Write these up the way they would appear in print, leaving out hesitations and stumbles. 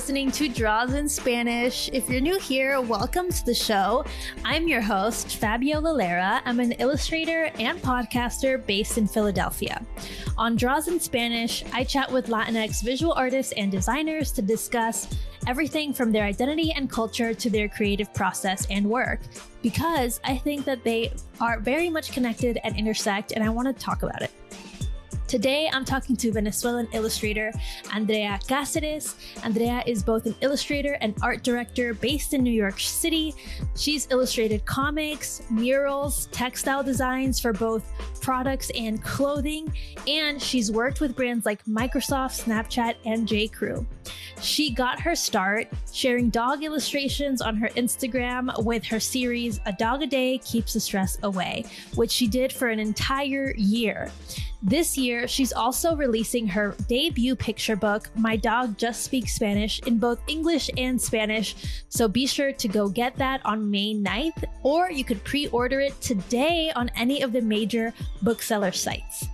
listening to Draws in Spanish. If you're new here, welcome to the show. I'm your host, Fabiola. I'm an illustrator and podcaster based in Philadelphia. On Draws in Spanish, I chat with Latinx visual artists and designers to discuss everything from their identity and culture to their creative process and work, because I think that they are very much connected and intersect, and I want to talk about it. Today, I'm talking to Venezuelan illustrator Andrea Caceres. Andrea is both an illustrator and art director based in New York City. She's illustrated comics, murals, textile designs for both products and clothing, and she's worked with brands like Microsoft, Snapchat, and J.Crew. She got her start sharing dog illustrations on her Instagram with her series A Dog a Day Keeps the Stress Away, which she did for an entire year. This year, she's also releasing her debut picture book, My Dog Just Speaks Spanish, in both English and Spanish, so be sure to go get that on May 9th, or you could pre-order it today on any of the major bookseller sites.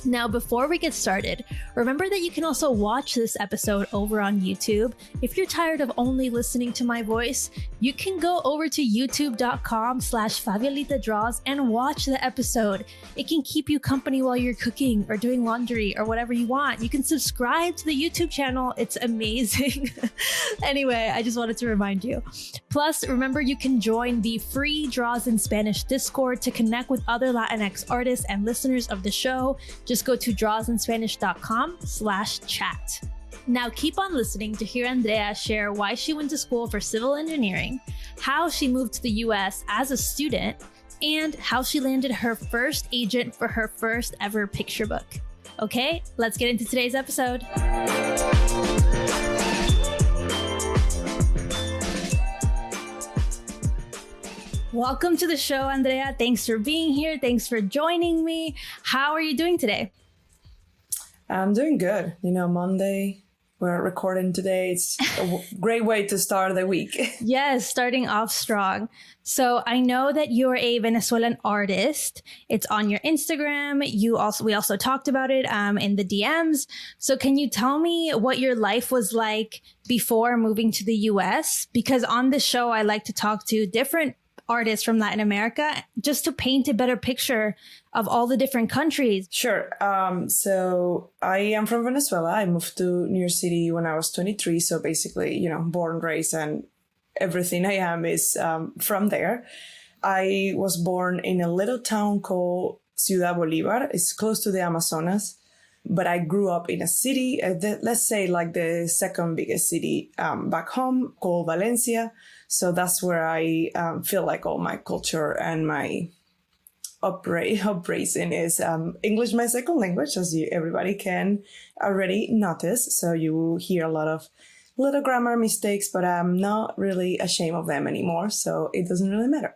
Now, before we get started, remember that you can also watch this episode over on YouTube. If you're tired of only listening to my voice, you can go over to youtube.com/FabiolitaDraws and watch the episode. It can keep you company while you're cooking or doing laundry or whatever you want. You can subscribe to the YouTube channel. It's amazing. Anyway, I just wanted to remind you. Plus, remember you can join the free Draws in Spanish Discord to connect with other Latinx artists and listeners of the show. Just go to drawsinspanish.com/chat. Now keep on listening to hear Andrea share why she went to school for civil engineering, how she moved to the US as a student, and how she landed her first agent for her first ever picture book. Okay, let's get into today's episode. Welcome to the show, Andrea. Thanks for being here. Thanks for joining me. How are you doing today? I'm doing good. Monday, we're recording today. It's a great way to start the week. Yes, starting off strong. So I know that you're a Venezuelan artist. It's on your Instagram. We also talked about it in the DMs. So can you tell me what your life was like before moving to the US? Because on this show, I like to talk to different artists from Latin America just to paint a better picture of all the different countries. Sure. So I am from Venezuela. I moved to New York City when I was 23. So basically, born, raised, and everything I am is from there. I was born in a little town called Ciudad Bolívar. It's close to the Amazonas. But I grew up in a city, let's say like the second biggest city back home, called Valencia. So that's where I feel like all my culture and my uprising is English, my second language, as everybody can already notice. So you will hear a lot of little grammar mistakes, but I'm not really ashamed of them anymore. So it doesn't really matter.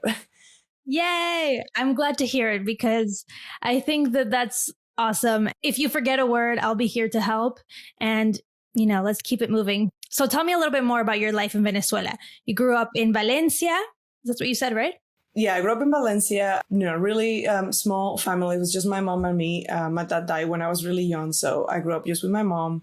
Yay! I'm glad to hear it because I think that that's awesome. If you forget a word, I'll be here to help. And, let's keep it moving. So tell me a little bit more about your life in Venezuela. You grew up in Valencia. That's what you said, right? Yeah, I grew up in Valencia, really small family. It was just my mom and me. My dad died when I was really young. So I grew up just with my mom.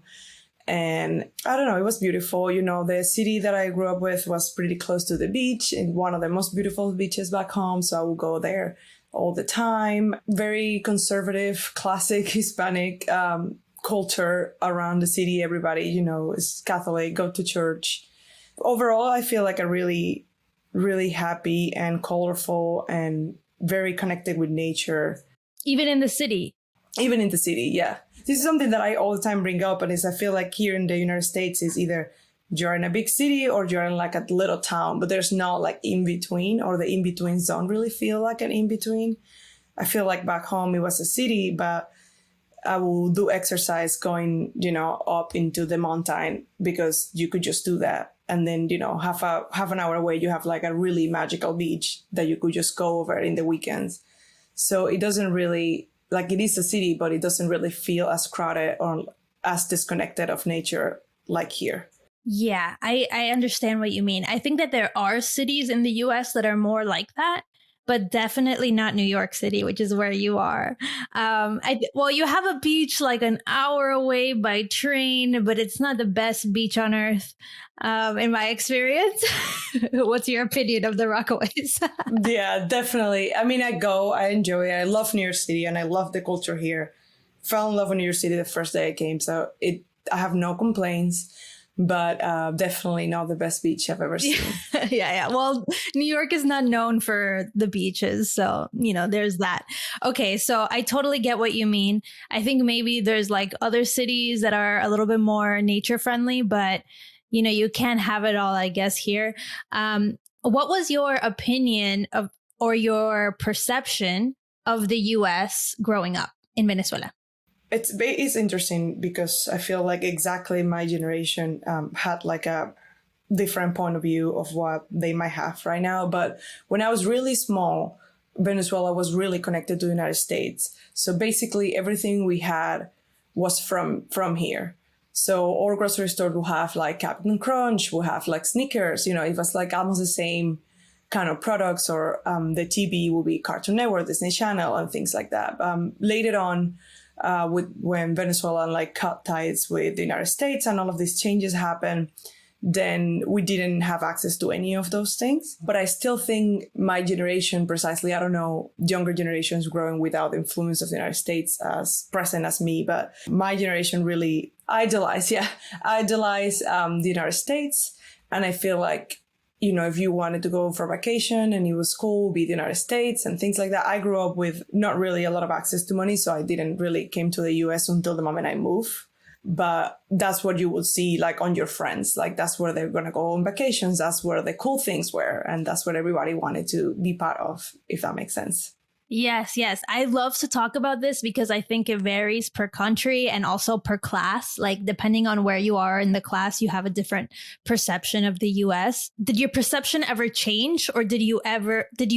And I don't know, it was beautiful. The city that I grew up with was pretty close to the beach and one of the most beautiful beaches back home. So I would go there all the time. Very conservative, classic Hispanic culture around the city. Everybody, is Catholic, go to church. Overall, I feel like a really, really happy and colorful and very connected with nature. Even in the city? Even in the city, yeah. This is something that I all the time bring up, and I feel like here in the United States is either you're in a big city or you're in like a little town, but there's not like in between, or the in betweens don't really feel like an in between. I feel like back home it was a city, but I will do exercise going, up into the mountain because you could just do that. And then, half an hour away, you have like a really magical beach that you could just go over in the weekends. So it doesn't really, like it is a city, but it doesn't really feel as crowded or as disconnected of nature like here. Yeah, I understand what you mean. I think that there are cities in the US that are more like that. but definitely not New York City, which is where you are. Well, you have a beach like an hour away by train, but it's not the best beach on earth, in my experience. What's your opinion of the Rockaways? Yeah, definitely. I mean, I enjoy it. I love New York City and I love the culture here. Fell in love with New York City the first day I came, so I have no complaints, but definitely not the best beach I've ever seen. Yeah. Well, New York is not known for the beaches. So, there's that. Okay. So I totally get what you mean. I think maybe there's like other cities that are a little bit more nature friendly, but, you can't have it all, I guess, here. What was your opinion of or your perception of the US growing up in Venezuela? It's interesting because I feel like exactly my generation had like a different point of view of what they might have right now. But when I was really small, Venezuela was really connected to the United States. So basically everything we had was from here. So our grocery store will have like Captain Crunch, will have like Snickers, it was like almost the same kind of products, or the TV will be Cartoon Network, Disney Channel, and things like that. Later on, when Venezuela like cut ties with the United States and all of these changes happened, then we didn't have access to any of those things. But I still think my generation, precisely, I don't know, younger generations growing without the influence of the United States as present as me, but my generation really idolized the United States. And I feel like, if you wanted to go for vacation and it was cool, be the United States and things like that. I grew up with not really a lot of access to money, so I didn't really came to the US until the moment I moved. But that's what you would see like on your friends. Like that's where they're going to go on vacations. That's where the cool things were. And that's what everybody wanted to be part of, if that makes sense. Yes. I love to talk about this because I think it varies per country and also per class. Like depending on where you are in the class, you have a different perception of the US. Did your perception ever change, or did you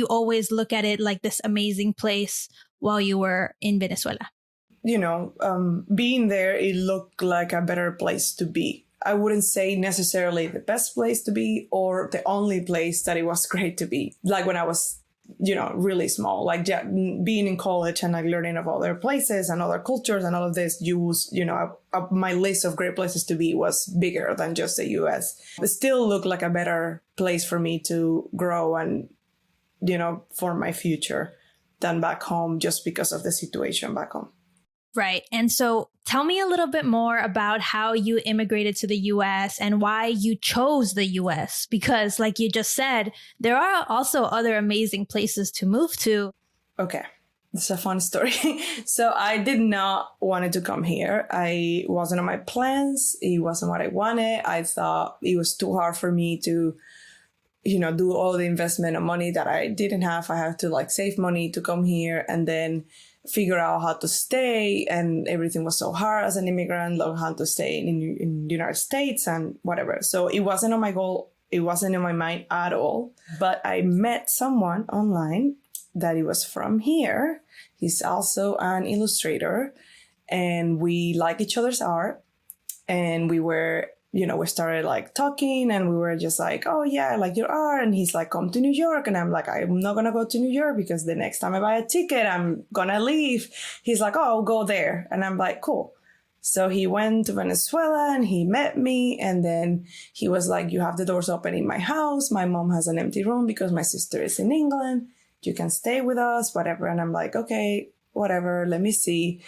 always look at it like this amazing place while you were in Venezuela? Being there, it looked like a better place to be. I wouldn't say necessarily the best place to be or the only place that it was great to be. Like when I was really small, like being in college and like learning of other places and other cultures and all of this, my list of great places to be was bigger than just the US. It still looked like a better place for me to grow and, for my future than back home, just because of the situation back home. Right. And so tell me a little bit more about how you immigrated to the US and why you chose the US, because like you just said, there are also other amazing places to move to. Okay. It's a fun story. So I did not want to come here. I wasn't on my plans. It wasn't what I wanted. I thought it was too hard for me to, do all the investment of money that I didn't have. I had to like save money to come here and then figure out how to stay, and everything was so hard as an immigrant, learn how to stay in the United States and whatever. So it wasn't on my goal. It wasn't in my mind at all. But I met someone online that he was from here. He's also an illustrator and we like each other's art. And we started like talking and we were just like, oh yeah, I like your art. And he's like, come to New York. And I'm like, I'm not going to go to New York because the next time I buy a ticket, I'm going to leave. He's like, oh, I'll go there. And I'm like, cool. So he went to Venezuela and he met me. And then he was like, you have the doors open in my house. My mom has an empty room because my sister is in England. You can stay with us, whatever. And I'm like, okay, whatever. Let me see.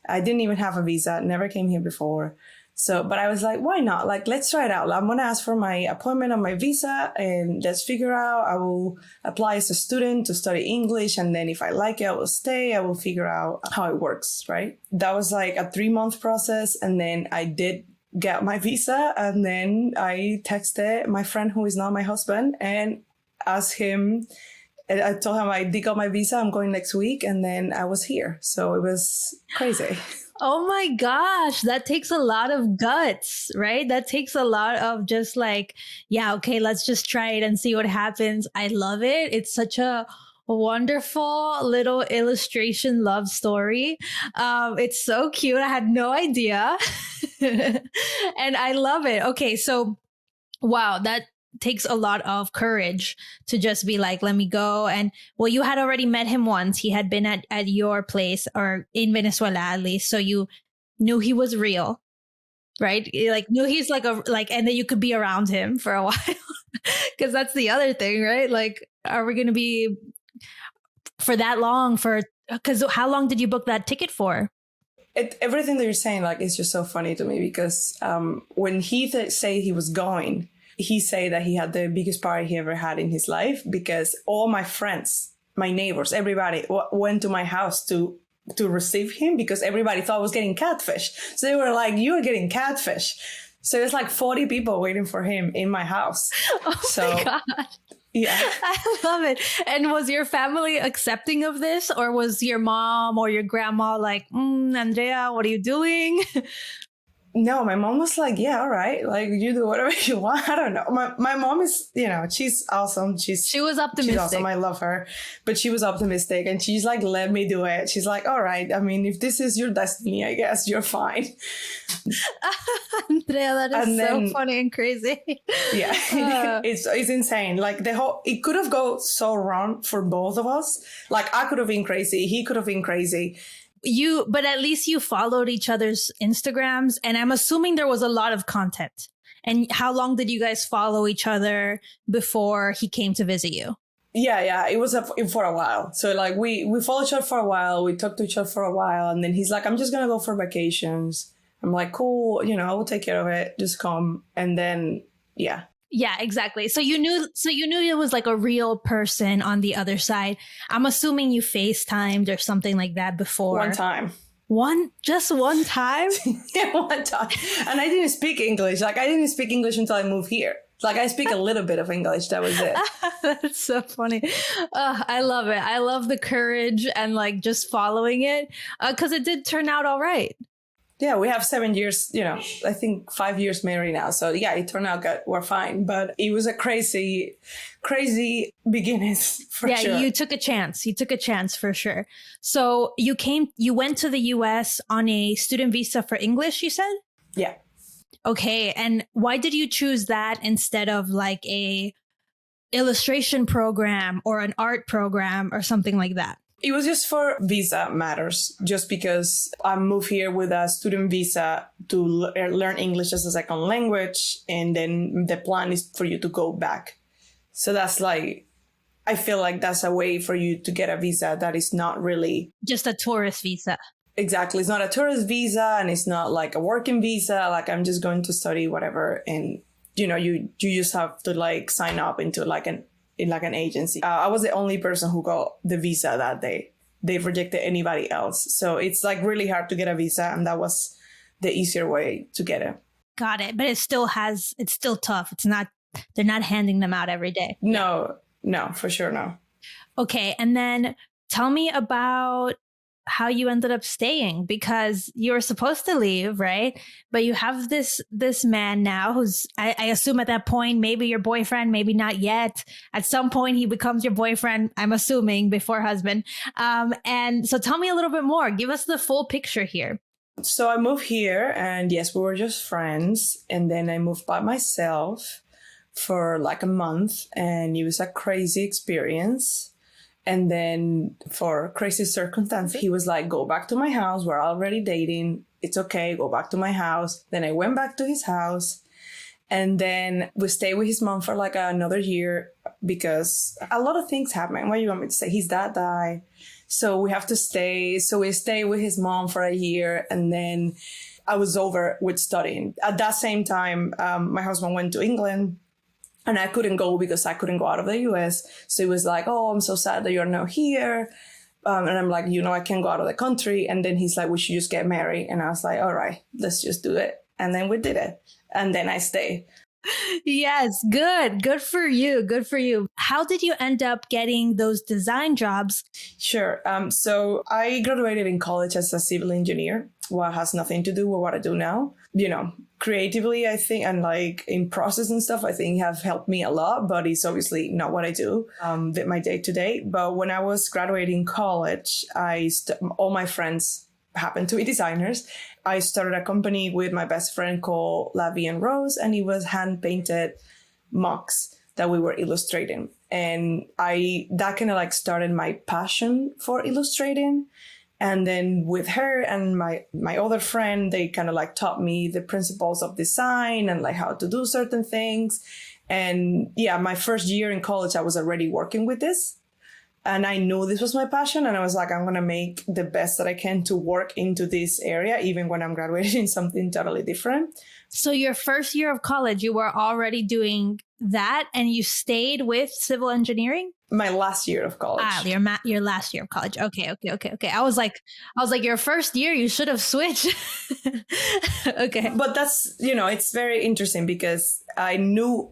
I didn't even have a visa. Never came here before. So, but I was like, why not? Like, let's try it out. I'm going to ask for my appointment on my visa and let's figure out. I will apply as a student to study English. And then if I like it, I will stay. I will figure out how it works, right? That was like a 3-month process. And then I did get my visa. And then I texted my friend who is now my husband and asked him. I told him I did got my visa. I'm going next week. And then I was here. So it was crazy. Oh my gosh, that takes a lot of guts, right? That takes a lot of just like, yeah, okay, let's just try it and see what happens. I love it. It's such a wonderful little illustration love story. It's so cute. I had no idea. And I love it. Okay, so wow, takes a lot of courage to just be like, let me go. And well, you had already met him once. He had been at your place, or in Venezuela at least. So you knew he was real, right? You, like, knew he's like and then you could be around him for a while. Because that's the other thing, right? Like, are we going to be for that long? Because how long did you book that ticket for? Everything that you're saying, like, is just so funny to me because when he say he was going, he said that he had the biggest party he ever had in his life because all my friends, my neighbors, everybody went to my house to receive him because everybody thought I was getting catfish. So they were like, "You are getting catfish." So there's like 40 people waiting for him in my house. Oh my God. Yeah. I love it. And was your family accepting of this, or was your mom or your grandma like, Andrea, what are you doing? No, my mom was like, yeah, all right. Like, you do whatever you want. I don't know. My mom is, she's awesome. She was optimistic. She's awesome. I love her. But she was optimistic and she's like, let me do it. She's like, all right. I mean, if this is your destiny, I guess you're fine. Andrea, that is so funny and crazy. Yeah, it's insane. Like it could have gone so wrong for both of us. Like I could have been crazy. He could have been crazy. But at least you followed each other's Instagrams, and I'm assuming there was a lot of content. And how long did you guys follow each other before he came to visit you? Yeah, it was for a while. So like we followed each other for a while, we talked to each other for a while, and then he's like, I'm just gonna go for vacations. I'm like, cool, I will take care of it. Just come. And then, yeah. Yeah, exactly. So you knew it was like a real person on the other side. I'm assuming you FaceTimed or something like that before. One time. Just one time? Yeah, one time. And I didn't speak English. Like I didn't speak English until I moved here. Like I speak a little bit of English. That was it. That's so funny. I love it. I love the courage and like just following it because it did turn out all right. Yeah, we have 7 years, I think 5 years married now. So yeah, it turned out good. We're fine. But it was a crazy, crazy beginnings for sure. Yeah, you took a chance. You took a chance for sure. So you went to the US on a student visa for English, you said? Yeah. Okay. And why did you choose that instead of like a illustration program or an art program or something like that? It was just for visa matters, just because I moved here with a student visa to learn English as a second language. And then the plan is for you to go back. So that's like, I feel like that's a way for you to get a visa that is not really just a tourist visa. Exactly. It's not a tourist visa and it's not like a working visa. Like I'm just going to study whatever. And, you just have to like sign up into like an agency. I was the only person who got the visa that day. They rejected anybody else. So it's like really hard to get a visa. And that was the easier way to get it. Got it. But it's still tough. They're not handing them out every day. No, for sure. No. Okay. And then tell me about how you ended up staying, because you were supposed to leave, right? But you have this man now who's, I assume at that point, maybe your boyfriend, maybe not yet. At some point, he becomes your boyfriend, I'm assuming, before husband. And so tell me a little bit more. Give us the full picture here. So I moved here and yes, we were just friends. And then I moved by myself for like a month and it was a crazy experience. And then for crazy circumstances, he was like, go back to my house. We're already dating. It's okay. Go back to my house. Then I went back to his house. And then we stayed with his mom for like another year because a lot of things happened. What do you want me to say? His dad died. So we have to stay. So we stayed with his mom for a year. And then I was over with studying. At that same time, my husband went to England. And I couldn't go because I couldn't go out of the US. So he was like, oh, I'm so sad that you're not here. And I'm like, I can't go out of the country. And then he's like, we should just get married. And I was like, all right, let's just do it. And then we did it. And then I stayed. Yes, good. Good for you. Good for you. How did you end up getting those design jobs? Sure. So I graduated in college as a civil engineer. Well, it has nothing to do with what I do now. Creatively, I think, and like in process and stuff, I think have helped me a lot, but it's obviously not what I do, my day to day. But when I was graduating college, all my friends happened to be designers. I started a company with my best friend called La Vie en Rose, and it was hand painted mugs that we were illustrating. And that kind of like started my passion for illustrating. And then with her and my other friend, they kind of like taught me the principles of design and like how to do certain things. And yeah, my first year in college, I was already working with this. And I knew this was my passion. And I was like, I'm going to make the best that I can to work into this area, even when I'm graduating something totally different. So your first year of college, you were already doing that and you stayed with civil engineering? My last year of college. Your last year of college. Okay. I was like, your first year, you should have switched. Okay. But that's, it's very interesting because I knew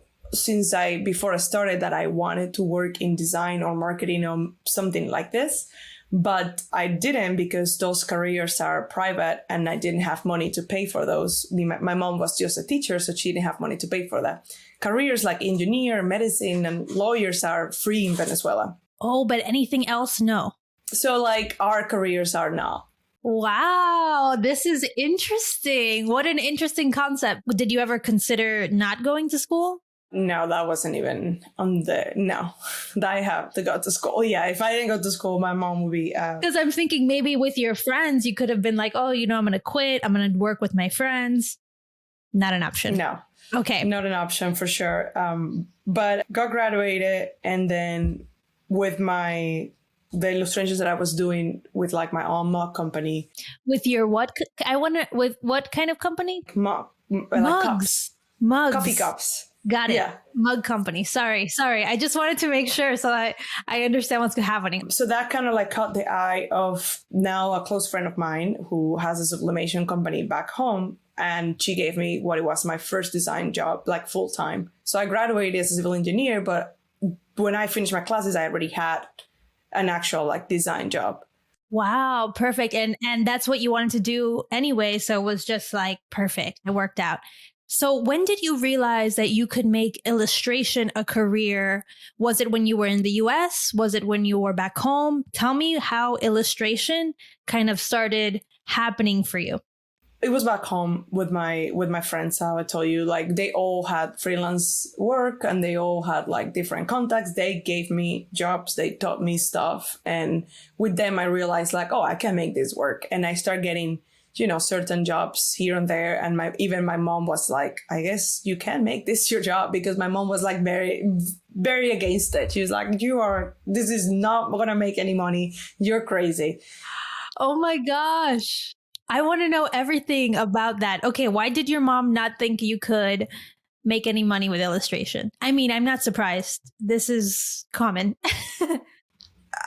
before I started that I wanted to work in design or marketing or something like this. But I didn't because those careers are private and I didn't have money to pay for those. My mom was just a teacher, so she didn't have money to pay for that. Careers like engineer, medicine, and lawyers are free in Venezuela. Oh, but anything else? No. So like our careers are now. Wow, this is interesting. What an interesting concept. Did you ever consider not going to school? No, that wasn't even no, I have to go to school. Yeah, if I didn't go to school, my mom would be... Because I'm thinking maybe with your friends, you could have been like, oh, I'm going to quit. I'm going to work with my friends. Not an option. No. Okay. Not an option for sure. But got graduated and then with the illustrations that I was doing with like my own mug company. With your what? With what kind of company? Like cups. Mugs. Coffee cups. Got it. Yeah. Mug company. Sorry. I just wanted to make sure so I understand what's happening. So that kind of like caught the eye of now a close friend of mine who has a sublimation company back home. And she gave me what it was my first design job, like full time. So I graduated as a civil engineer, but when I finished my classes, I already had an actual like design job. Wow, perfect. And that's what you wanted to do anyway. So it was just like perfect. It worked out. So when did you realize that you could make illustration a career? Was it when you were in the US? Was it when you were back home? Tell me how illustration kind of started happening for you. It was back home with my friends. How I told you, like they all had freelance work and they all had like different contacts. They gave me jobs. They taught me stuff. And with them, I realized like, oh, I can make this work. And I started getting certain jobs here and there. And even my mom was like, I guess you can make this your job, because my mom was like very, very against it. She was like, this is not going to make any money. You're crazy. Oh my gosh. I want to know everything about that. Okay. Why did your mom not think you could make any money with illustration? I mean, I'm not surprised. This is common.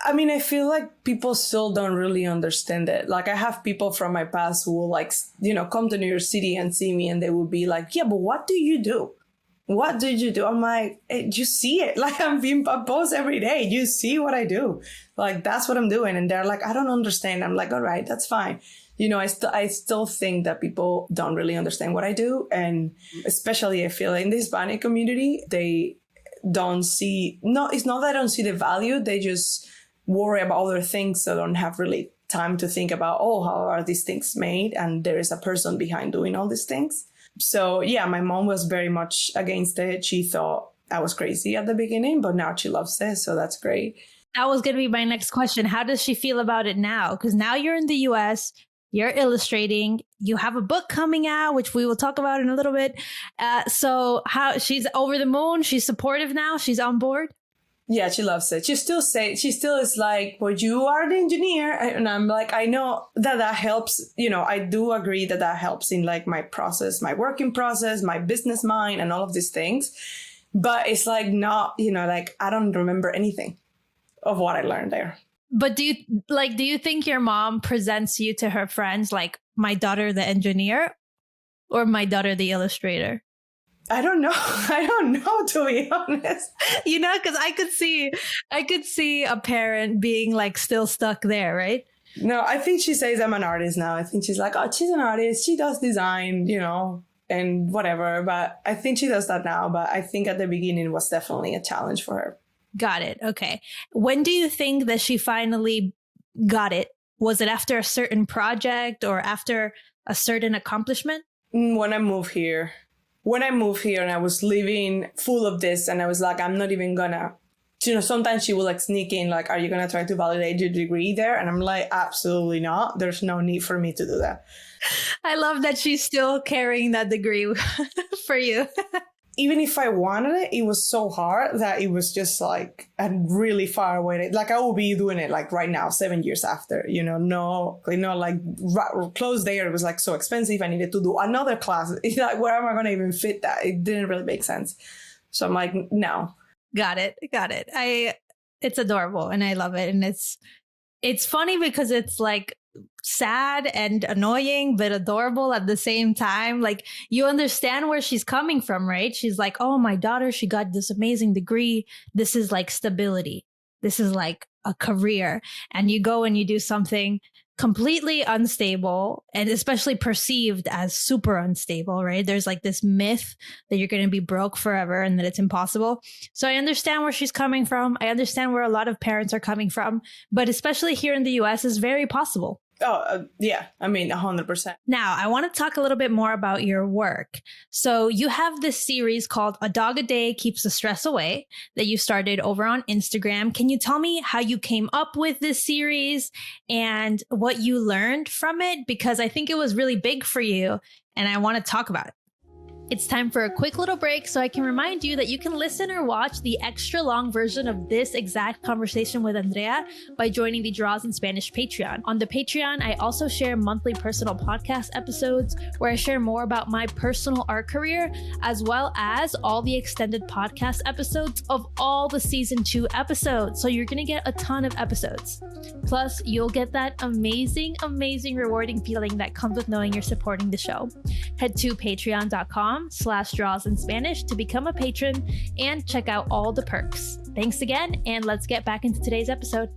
I mean, I feel like people still don't really understand it. Like I have people from my past who will like, come to New York City and see me and they will be like, yeah, but what do you do? What did you do? I'm like, hey, you see it. Like I'm being post every day. You see what I do. Like, that's what I'm doing. And they're like, I don't understand. I'm like, all right, that's fine. I still think that people don't really understand what I do. And especially I feel in the Hispanic community, they don't see, no, it's not that I don't see the value. They just worry about other things. So don't have really time to think about, oh, how are these things made? And there is a person behind doing all these things. So yeah, my mom was very much against it. She thought I was crazy at the beginning, but now she loves it. So that's great. That was going to be my next question. How does she feel about it now? Because now you're in the US, you're illustrating, you have a book coming out, which we will talk about in a little bit. So how she's over the moon, she's supportive now, she's on board. Yeah, she loves it. She still is like, well, you are the engineer. And I'm like, I know that helps. I do agree that helps in like my process, my working process, my business mind and all of these things. But it's like not, like I don't remember anything of what I learned there. But do you think your mom presents you to her friends like my daughter, the engineer, or my daughter, the illustrator? I don't know. I don't know, to be honest. Because I could see a parent being like still stuck there, right? No, I think she says I'm an artist now. I think she's like, oh, she's an artist. She does design, and whatever. But I think she does that now. But I think at the beginning it was definitely a challenge for her. Got it. Okay. When do you think that she finally got it? Was it after a certain project or after a certain accomplishment? When I moved here. when I moved here and I was living full of this, and I was like, I'm not even gonna, sometimes she will like sneak in, like, are you gonna try to validate your degree there? And I'm like, absolutely not. There's no need for me to do that. I love that she's still carrying that degree for you. Even if I wanted it, it was so hard that it was just like a really far away. Like I will be doing it like right now, 7 years after, like close there. It was like so expensive. I needed to do another class. It's like, where am I going to even fit that? It didn't really make sense. So I'm like, no. Got it. It's adorable and I love it. And it's funny because it's like sad and annoying, but adorable at the same time. Like you understand where she's coming from, right? She's like, oh, my daughter, she got this amazing degree. This is like stability. This is like a career. And you go and you do something completely unstable and especially perceived as super unstable, right? There's like this myth that you're going to be broke forever and that it's impossible. So I understand where she's coming from. I understand where a lot of parents are coming from, but especially here in the US, is very possible. Oh, yeah. I mean, 100%. Now, I want to talk a little bit more about your work. So you have this series called A Dog a Day Keeps the Stress Away that you started over on Instagram. Can you tell me how you came up with this series and what you learned from it? Because I think it was really big for you and I want to talk about it. It's time for a quick little break so I can remind you that you can listen or watch the extra long version of this exact conversation with Andrea by joining the Draws in Spanish Patreon. On the Patreon, I also share monthly personal podcast episodes where I share more about my personal art career, as well as all the extended podcast episodes of all the season 2 episodes. So you're going to get a ton of episodes. Plus, you'll get that amazing, amazing rewarding feeling that comes with knowing you're supporting the show. Head to patreon.com/draws in Spanish to become a patron and check out all the perks. Thanks again, and let's get back into today's episode.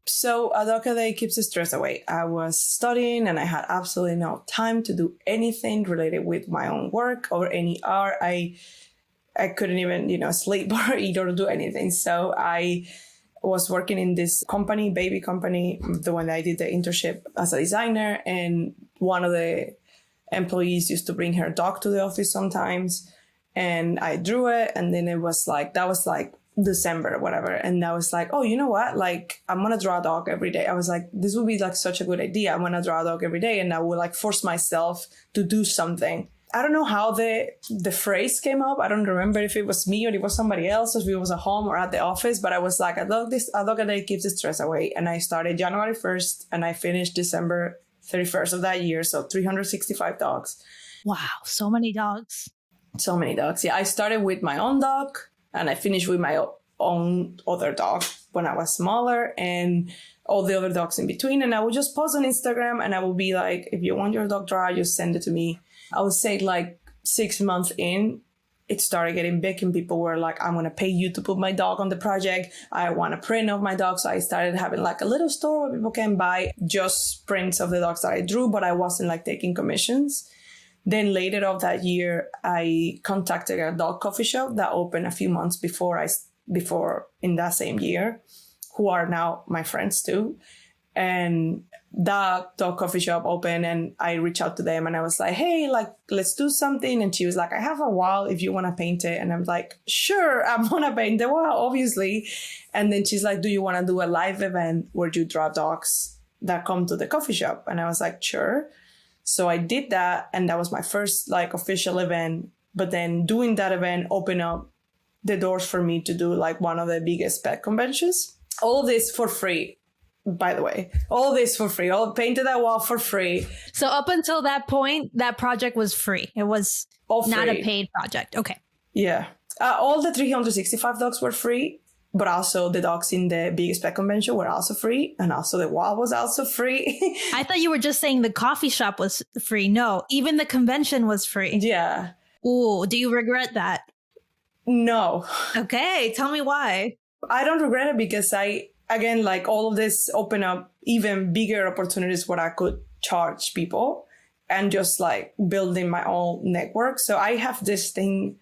So A Dog a Day keeps the stress away. I was studying and I had absolutely no time to do anything related with my own work or any art. I couldn't even, sleep or eat or do anything. So I was working in this company, baby company, the one that I did the internship as a designer, and one of the employees used to bring her dog to the office sometimes, and I drew it, and then that was like December or whatever, and I was like, oh, you know what, like I'm gonna draw a dog every day. I was like, this would be like such a good idea. I'm gonna draw a dog every day, and I would like force myself to do something. I don't know how the phrase came up. I don't remember if it was me or it was somebody else, or if it was at home or at the office, but I was like, A Dog a Day keeps the stress away. And I started January 1st and I finished December 31st of that year. So 365 dogs. Wow. So many dogs. So many dogs. Yeah. I started with my own dog and I finished with my own other dog when I was smaller, and all the other dogs in between. And I would just post on Instagram and I would be like, if you want your dog drawn, just send it to me. I would say like 6 months in, it started getting big and people were like, I'm going to pay you to put my dog on the project. I want a print of my dog. So I started having like a little store where people can buy just prints of the dogs that I drew, but I wasn't like taking commissions. Then later of that year, I contacted a dog coffee shop that opened a few months before in that same year, who are now my friends too. And that dog coffee shop opened and I reached out to them and I was like, hey, like, let's do something. And she was like, I have a wall if you want to paint it. And I'm like, sure, I want to paint the wall, obviously. And then she's like, do you want to do a live event where you draw dogs that come to the coffee shop? And I was like, sure. So I did that. And that was my first like official event. But then doing that event opened up the doors for me to do like one of the biggest pet conventions. All of this for free. By the way, all this for free, all painted that wall for free. So up until that point, that project was free. It was not a paid project. Okay. Yeah. All the 365 dogs were free, but also the dogs in the biggest pet convention were also free. And also the wall was also free. I thought you were just saying the coffee shop was free. No, even the convention was free. Yeah. Ooh, do you regret that? No. Okay. Tell me why. I don't regret it because again, like all of this opened up even bigger opportunities where I could charge people and just like building my own network. So I have this thing,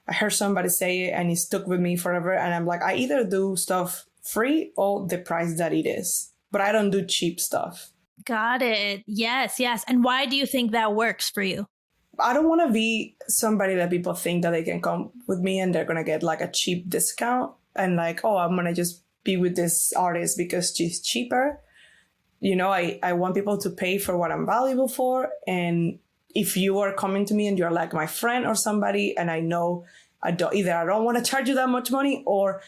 I heard somebody say it and it stuck with me forever. And I'm like, I either do stuff free or the price that it is, but I don't do cheap stuff. Got it. Yes, yes. And why do you think that works for you? I don't want to be somebody that people think that they can come with me and they're going to get like a cheap discount and like, oh, I'm going to just be with this artist because she's cheaper. You know, I want people to pay for what I'm valuable for. And if you are coming to me and you're like my friend or somebody, and I know I don't want to charge you that much money, or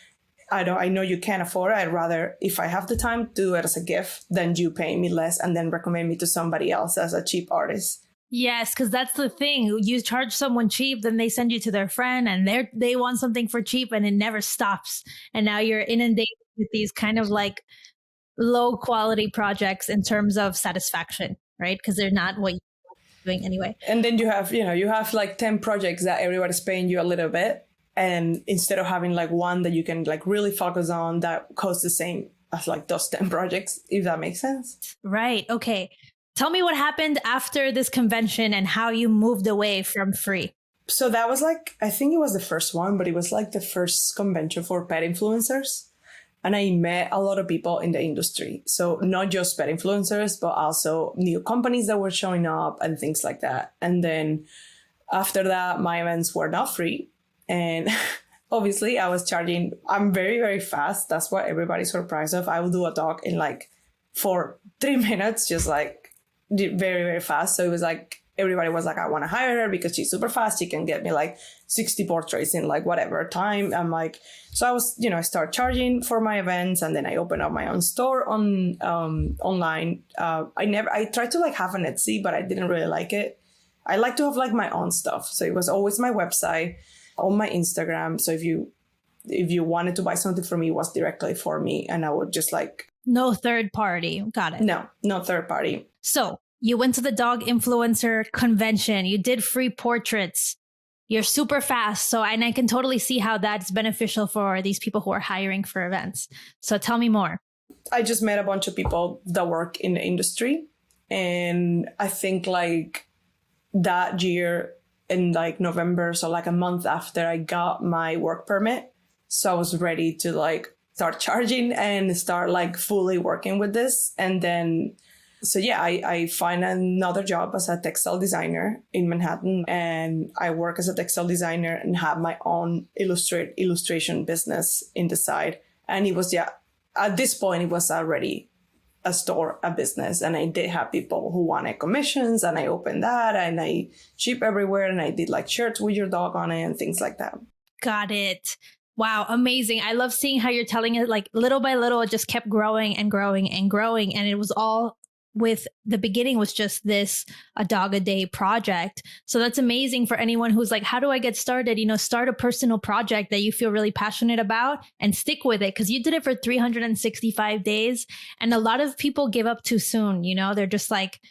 I know you can't afford it. I'd rather, if I have the time, do it as a gift than you paying me less and then recommend me to somebody else as a cheap artist. Yes, because that's the thing. You charge someone cheap, then they send you to their friend and they want something for cheap and it never stops. And now you're inundated with these kind of like low quality projects in terms of satisfaction, right? Because they're not what you're doing anyway. And then you have like 10 projects that everybody's paying you a little bit. And instead of having like one that you can like really focus on that costs the same as like those 10 projects, if that makes sense. Right. Okay. Tell me what happened after this convention and how you moved away from free. So that was like, I think it was the first one, but it was like the first convention for pet influencers. And I met a lot of people in the industry. So not just pet influencers, but also new companies that were showing up and things like that. And then after that, my events were not free. And obviously I was charging, I'm very, very fast. That's what everybody's surprised of. I will do a talk in like for 3 minutes, just like very, very fast. So it was like, everybody was like, I want to hire her because she's super fast. She can get me like 60 portraits in like whatever time. I'm like, so I was, I start charging for my events, and then I opened up my own store on online. I tried to like have an Etsy, but I didn't really like it. I like to have like my own stuff. So it was always my website, on my Instagram. So if you wanted to buy something from me, it was directly for me. And I would just like... No third party. Got it. No third party. So you went to the dog influencer convention. You did free portraits. You're super fast. And I can totally see how that's beneficial for these people who are hiring for events. So tell me more. I just met a bunch of people that work in the industry. And I think like that year in like November, so like a month after I got my work permit, so I was ready to like start charging and start like fully working with this. And then, so yeah, I find another job as a textile designer in Manhattan, and I work as a textile designer and have my own illustration business in the side. And it was, at this point, it was already a store, a business. And I did have people who wanted commissions, and I opened that, and I ship everywhere, and I did like shirts with your dog on it and things like that. Got it. Wow, amazing. I love seeing how you're telling it like little by little, it just kept growing and growing and growing. And it was all with the beginning was just this a dog a day project. So that's amazing for anyone who's like, how do I get started? Start a personal project that you feel really passionate about and stick with it, because you did it for 365 days. And a lot of people give up too soon. They're just like,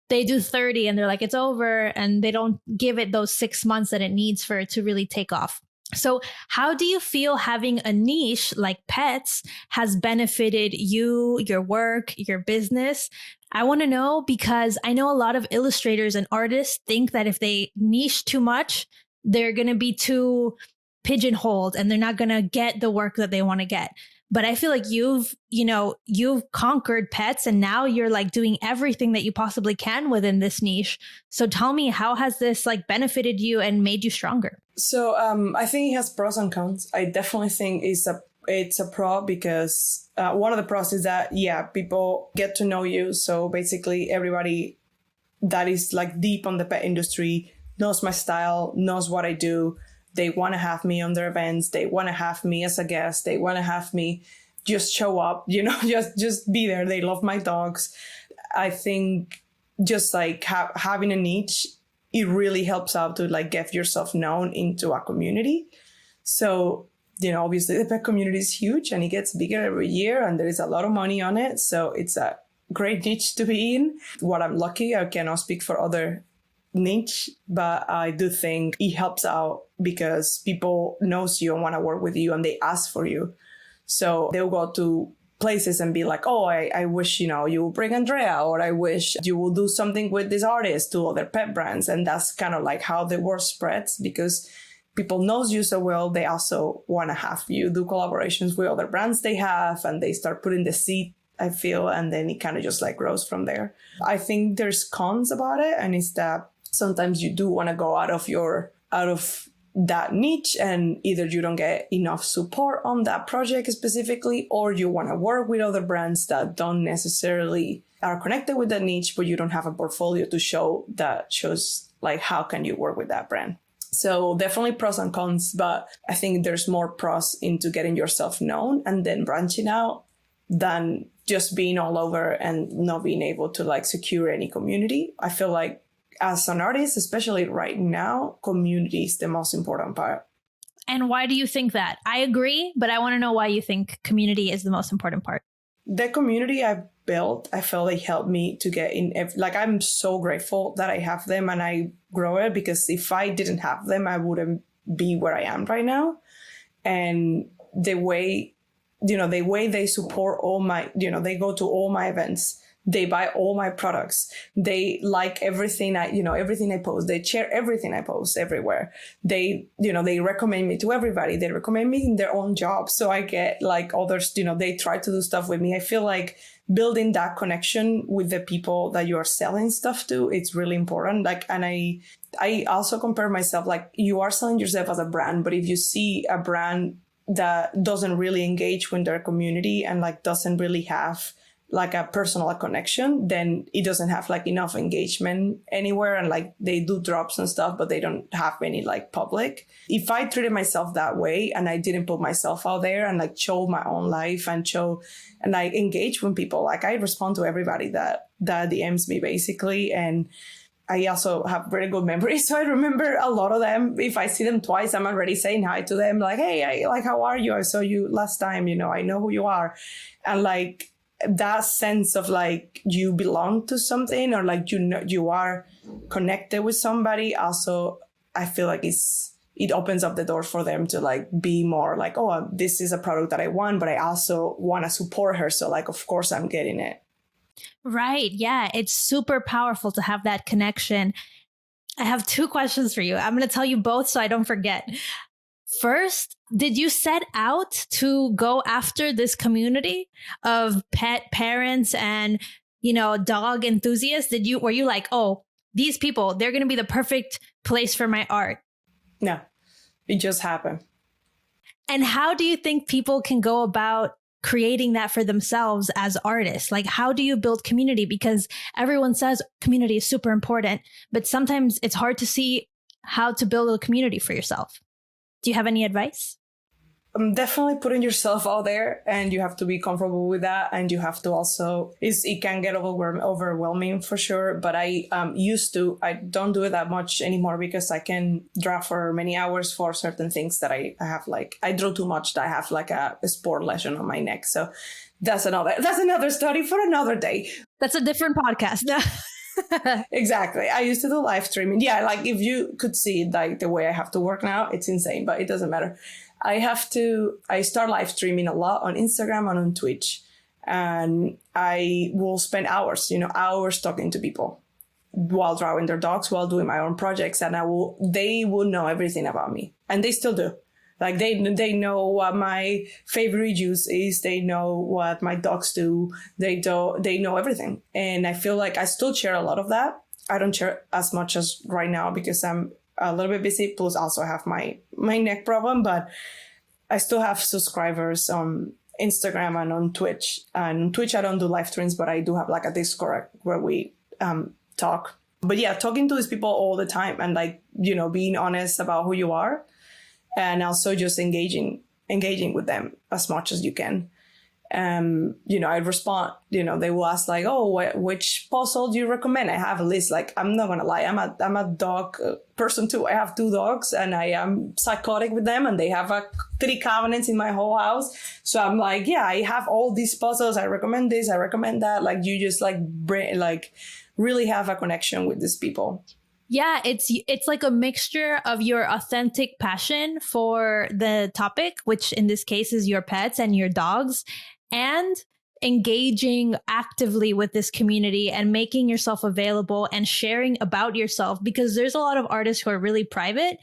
they do 30 and they're like, it's over. And they don't give it those 6 months that it needs for it to really take off. So how do you feel having a niche like pets has benefited you, your work, your business? I want to know, because I know a lot of illustrators and artists think that if they niche too much, they're going to be too pigeonholed and they're not going to get the work that they want to get. But I feel like you've conquered pets, and now you're like doing everything that you possibly can within this niche. So tell me, how has this like benefited you and made you stronger? So I think it has pros and cons. I definitely think it's a pro because one of the pros is that, people get to know you. So basically everybody that is like deep on the pet industry knows my style, knows what I do. They want to have me on their events. They want to have me as a guest. They want to have me just show up, just be there. They love my dogs. I think just like having a niche, it really helps out to like get yourself known into a community. So, obviously the pet community is huge and it gets bigger every year and there is a lot of money on it. So it's a great niche to be in. What I'm lucky, I cannot speak for other niche, but I do think it helps out because people knows you and want to work with you and they ask for you. So they'll go to places and be like, oh, I wish, you will bring Andrea, or I wish you will do something with this artist to other pet brands. And that's kind of like how the word spreads, because people knows you so well. They also want to have you do collaborations with other brands they have, and they start putting the seed, I feel, and then it kind of just like grows from there. I think there's cons about it, and it's that sometimes you do want to go out of that niche, and either you don't get enough support on that project specifically, or you want to work with other brands that don't necessarily are connected with that niche, but you don't have a portfolio to show that shows like how can you work with that brand. So definitely pros and cons, but I think there's more pros into getting yourself known and then branching out than just being all over and not being able to like secure any community. I feel like as an artist, especially right now, community is the most important part. And why do you think that? I agree, but I want to know why you think community is the most important part. The community I've built, I feel they helped me to get in. Like, I'm so grateful that I have them and I grow it, because if I didn't have them, I wouldn't be where I am right now. And the way they support all my, they go to all my events. They buy all my products. They like everything everything I post. They share everything I post everywhere. They recommend me to everybody. They recommend me in their own jobs. So I get like others, they try to do stuff with me. I feel like building that connection with the people that you are selling stuff to, it's really important. Like, and I also compare myself, like, you are selling yourself as a brand, but if you see a brand that doesn't really engage with their community and like doesn't really have like a personal connection, then it doesn't have like enough engagement anywhere. And like they do drops and stuff, but they don't have any like public. If I treated myself that way and I didn't put myself out there and like show my own life and I engage with people, like I respond to everybody that DMs me basically. And I also have very good memories. So I remember a lot of them. If I see them twice, I'm already saying hi to them. Like, hey, how are you? I saw you last time, I know who you are. And like, that sense of like you belong to something, or like you are connected with somebody, also I feel like it opens up the door for them to like be more like, oh, this is a product that I want, but I also want to support her, so like of course I'm getting it. Right. Yeah, it's super powerful to have that connection. I have 2 questions for you. I'm going to tell you both so I don't forget. First, did you set out to go after this community of pet parents and, dog enthusiasts? Were you like, oh, these people, they're going to be the perfect place for my art? No, it just happened. And how do you think people can go about creating that for themselves as artists? Like, how do you build community? Because everyone says community is super important, but sometimes it's hard to see how to build a community for yourself. Do you have any advice? Definitely putting yourself out there, and you have to be comfortable with that. And you have to also, it can get overwhelming for sure. But I don't do it that much anymore because I can draw for many hours for certain things that I have. Like, I draw too much that I have like a sport lesion on my neck. So that's another story for another day. That's a different podcast. Exactly. I used to do live streaming. Yeah, like if you could see like the way I have to work now, it's insane, but it doesn't matter. I start live streaming a lot on Instagram and on Twitch, and I will spend hours talking to people while drawing their dogs, while doing my own projects. And they will know everything about me, and they still do. Like they know what my favorite juice is. They know what my dogs do. They know everything. And I feel like I still share a lot of that. I don't share as much as right now because I'm a little bit busy. Plus also have my neck problem, but I still have subscribers on Instagram and on Twitch. And on Twitch, I don't do live streams, but I do have like a Discord where we talk. But yeah, talking to these people all the time and like, being honest about who you are. And also just engaging with them as much as you can. I respond, they will ask like, oh, which puzzle do you recommend? I have a list. Like, I'm not going to lie. I'm a dog person too. I have 2 dogs and I am psychotic with them, and they have 3 cabinets in my whole house. So I'm like, yeah, I have all these puzzles. I recommend this. I recommend that. Like, you just really have a connection with these people. Yeah, it's like a mixture of your authentic passion for the topic, which in this case is your pets and your dogs, and engaging actively with this community and making yourself available and sharing about yourself, because there's a lot of artists who are really private,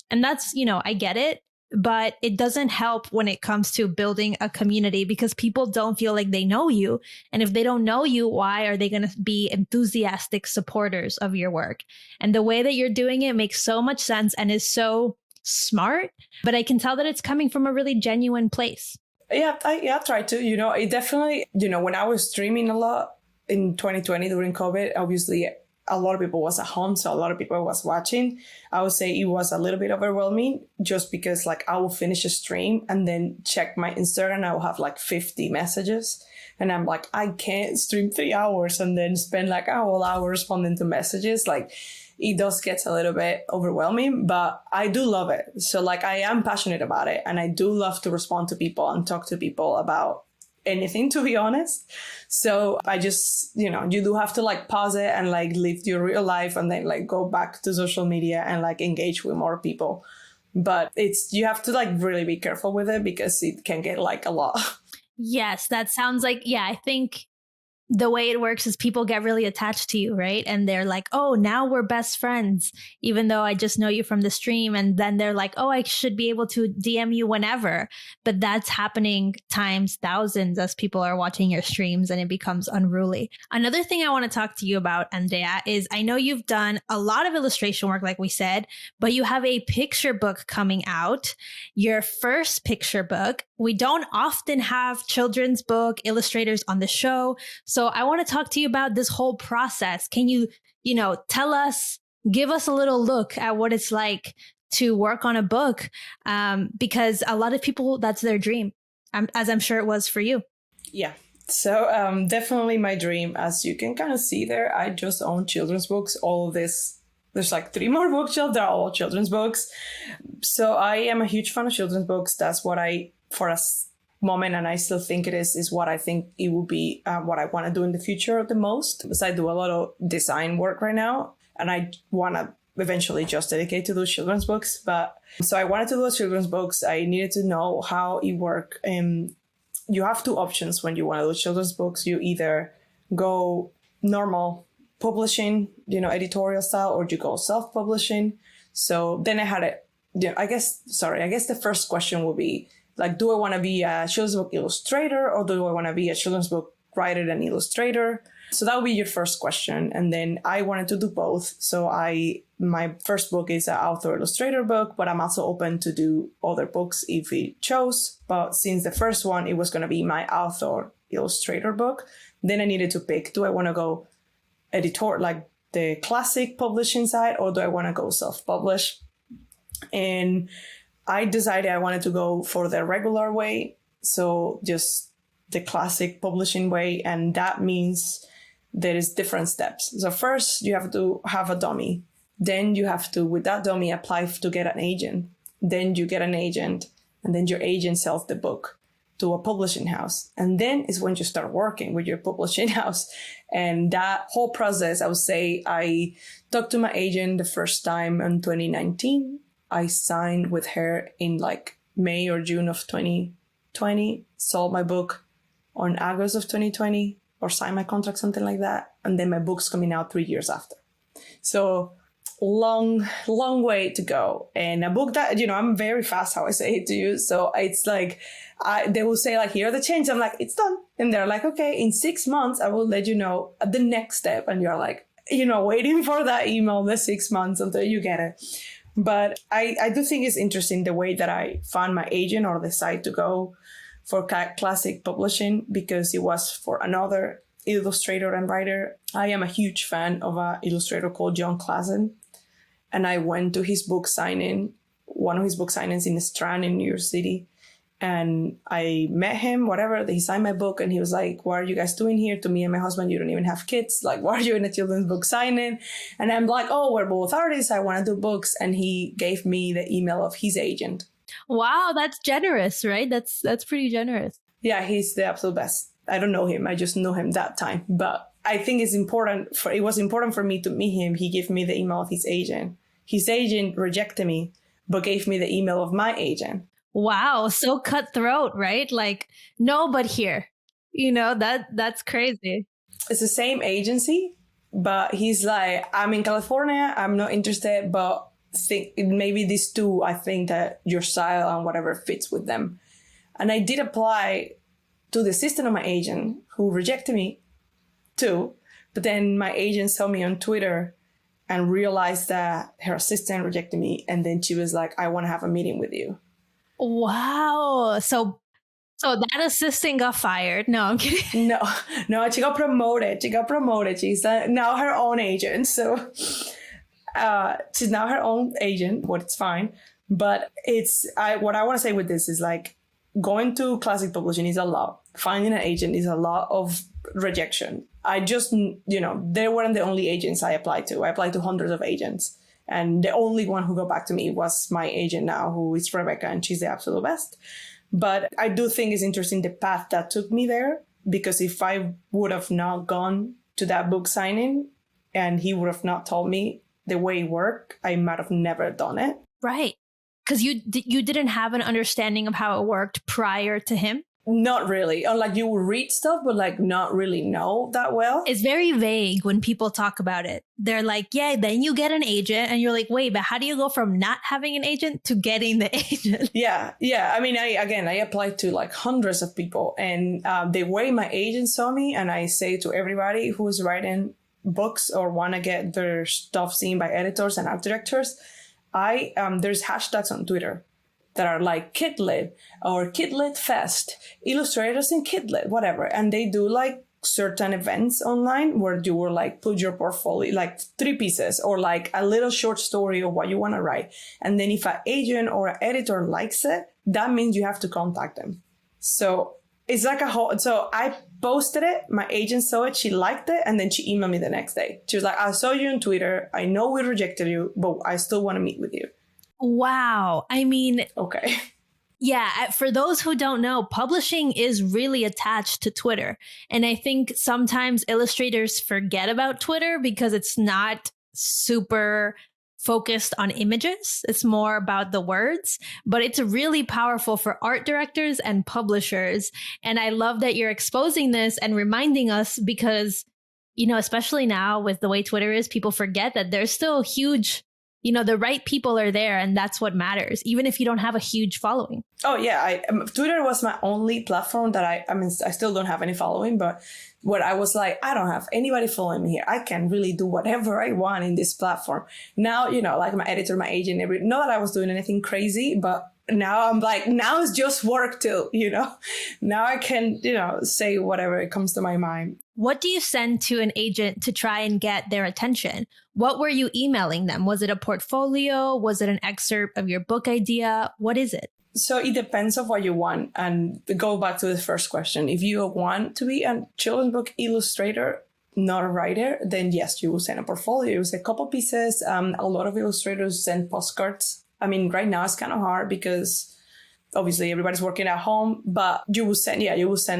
and that's, I get it. but it doesn't help when it comes to building a community because people don't feel like they know you. And if they don't know you, why are they going to be enthusiastic supporters of your work? And the way that you're doing it makes so much sense and is so smart, but I can tell that it's coming from a really genuine place. Yeah, I try to, it definitely, when I was streaming a lot in 2020 during COVID, obviously a lot of people was at home, so a lot of people was watching. I would say it was a little bit overwhelming just because like I will finish a stream and then check my Instagram. I will have like 50 messages and I'm like, I can't stream 3 hours and then spend like a whole hour responding to messages. Like it does get a little bit overwhelming, but I do love it. So like I am passionate about it and I do love to respond to people and talk to people about anything, to be honest. So I just, you do have to like pause it and like live your real life and then like go back to social media and like engage with more people. But you have to like really be careful with it because it can get like a lot. Yes, that sounds like, I think the way it works is people get really attached to you, right? And they're like, oh, now we're best friends, even though I just know you from the stream. And then they're like, oh, I should be able to DM you whenever. But that's happening times thousands as people are watching your streams and it becomes unruly. Another thing I want to talk to you about, Andrea, is I know you've done a lot of illustration work, like we said, but you have a picture book coming out, your first picture book. We don't often have children's book illustrators on the show. So I want to talk to you about this whole process. Can you, tell us, give us a little look at what it's like to work on a book? Because a lot of people, that's their dream, as I'm sure it was for you. Yeah. So definitely my dream, as you can kind of see there, I just own children's books. All of this, there's like 3 more bookshelves. They're all children's books. So I am a huge fan of children's books. That's what for us moment, and I still think it is what I think it will be what I want to do in the future the most. Because I do a lot of design work right now, and I want to eventually just dedicate to those children's books. But so I wanted to do those children's books. I needed to know how it works. You have 2 options when you want to do children's books. You either go normal publishing, editorial style, or you go self-publishing. So then I had it. I guess the first question will be, like, do I want to be a children's book illustrator or do I want to be a children's book writer and illustrator? So that would be your first question. And then I wanted to do both. So my first book is an author illustrator book, but I'm also open to do other books if we chose. But since the first one, it was going to be my author illustrator book, then I needed to pick, do I want to go editor, like the classic publishing side, or do I want to go self-publish? And I decided I wanted to go for the regular way. So just the classic publishing way. And that means there is different steps. So first you have to have a dummy. Then you have to, with that dummy, apply to get an agent. Then you get an agent and then your agent sells the book to a publishing house. And then is when you start working with your publishing house. And that whole process, I would say I talked to my agent the first time in 2019. I signed with her in like May or June of 2020, sold my book on August of 2020, or signed my contract, something like that. And then my book's coming out 3 years after. So long way to go. And a book that, I'm very fast how I say it to you. So it's like, they will say like, here are the changes. I'm like, it's done. And they're like, okay, in 6 months, I will let you know the next step. And you're like, waiting for that email, the 6 months until you get it. But I do think it's interesting the way that I found my agent or decided to go for classic publishing, because it was for another illustrator and writer. I am a huge fan of an illustrator called John Klassen. And I went to his book signing, one of his book signings in Strand in New York City. And I met him, whatever. He signed my book and he was like, what are you guys doing here? To me and my husband, you don't even have kids. Like, why are you in a children's book signing? And I'm like, oh, we're both artists. I want to do books. And he gave me the email of his agent. Wow, that's generous, right? That's pretty generous. Yeah, he's the absolute best. I don't know him. I just know him that time. But I think it was important for me to meet him. He gave me the email of his agent. His agent rejected me, but gave me the email of my agent. Wow, so cutthroat, right? Like, no, but here, that's crazy. It's the same agency, but he's like, I'm in California. I'm not interested, but think maybe these two, I think that your style and whatever fits with them. And I did apply to the assistant of my agent, who rejected me too. But then my agent saw me on Twitter and realized that her assistant rejected me. And then she was like, I want to have a meeting with you. Wow. So that assistant got fired. No, I'm kidding. No, she got promoted. She's now her own agent. So she's now her own agent, but it's fine. But what I want to say with this is like, going to classic publishing is a lot. Finding an agent is a lot of rejection. I just, they weren't the only agents I applied to. I applied to hundreds of agents. And the only one who got back to me was my agent now, who is Rebecca, and she's the absolute best. But I do think it's interesting the path that took me there, because if I would have not gone to that book signing and he would have not told me the way it worked, I might have never done it. Right. Because you didn't have an understanding of how it worked prior to him? Not really. Or like you will read stuff, but like not really know that well. It's very vague when people talk about it. They're like, yeah, then you get an agent. And you're like, wait, but how do you go from not having an agent to getting the agent? Yeah. I mean, I applied to like hundreds of people. And the way my agent saw me, and I say to everybody who's writing books or want to get their stuff seen by editors and art directors, there's hashtags on Twitter that are like Kidlit or Kidlit Fest, illustrators in Kidlit, whatever. And they do like certain events online where you will like put your portfolio, like 3 pieces or like a little short story of what you want to write. And then if an agent or an editor likes it, that means you have to contact them. So it's like so I posted it, my agent saw it, she liked it, and then she emailed me the next day. She was like, I saw you on Twitter. I know we rejected you, but I still want to meet with you. Wow. I mean, okay. Yeah, for those who don't know, publishing is really attached to Twitter. And I think sometimes illustrators forget about Twitter because it's not super focused on images. It's more about the words, but it's really powerful for art directors and publishers. And I love that you're exposing this and reminding us because, especially now with the way Twitter is, people forget that there's still huge, the right people are there, and that's what matters, even if you don't have a huge following. Oh, yeah. Twitter was my only platform that I still don't have any following, but where I was like, I don't have anybody following me here. I can really do whatever I want in this platform. Now, like my editor, my agent, not that I was doing anything crazy, but now I'm like, now it's just work too, Now I can, say whatever comes to my mind. What do you send to an agent to try and get their attention? What were you emailing them? Was it a portfolio? Was it an excerpt of your book idea? What is it? So it depends on what you want. And go back to the first question. If you want to be a children's book illustrator, not a writer, then yes, you will send a portfolio. You will send a couple pieces. A lot of illustrators send postcards. I mean, right now it's kind of hard because obviously everybody's working at home, but you will send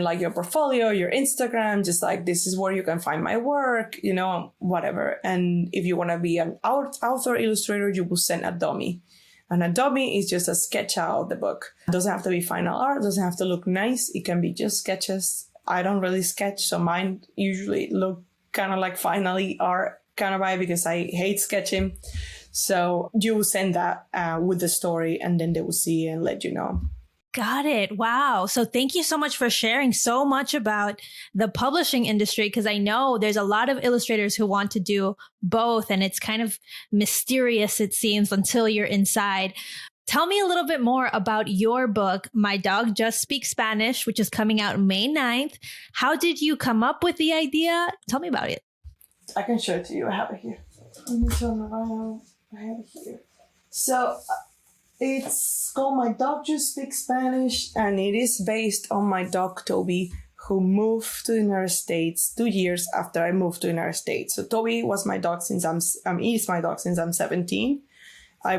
like your portfolio, your Instagram, just like, this is where you can find my work, whatever. And if you want to be an author illustrator, you will send a dummy. And a dummy is just a sketch out of the book. It doesn't have to be final art, doesn't have to look nice. It can be just sketches. I don't really sketch, so mine usually look kind of like finally art kind of vibe because I hate sketching. So you will send that with the story, and then they will see and let you know. Got it. Wow. So thank you so much for sharing so much about the publishing industry, because I know there's a lot of illustrators who want to do both, and it's kind of mysterious, it seems, until you're inside. Tell me a little bit more about your book, My Dog Just Speaks Spanish, which is coming out May 9th. How did you come up with the idea? Tell me about it. I can show it to you. I have it here. Let me show it right now. I have it here. So it's called My Dog Just Speaks Spanish, and it is based on my dog, Toby, who moved to the United States 2 years after I moved to the United States. So Toby was my dog since is my dog since I'm 17.